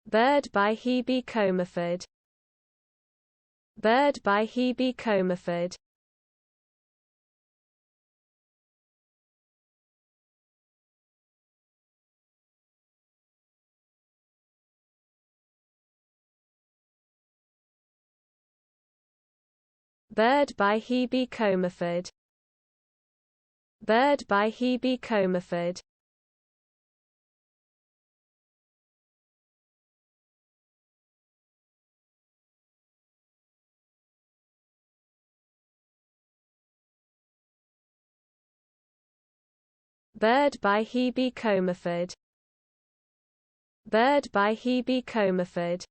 Bird by Hebe Comerford. Bird by Hebe Comerford. Bird by Hebe Comerford. Bird by Hebe Comerford. Bird by Hebe Comerford. Bird by Hebe Comerford.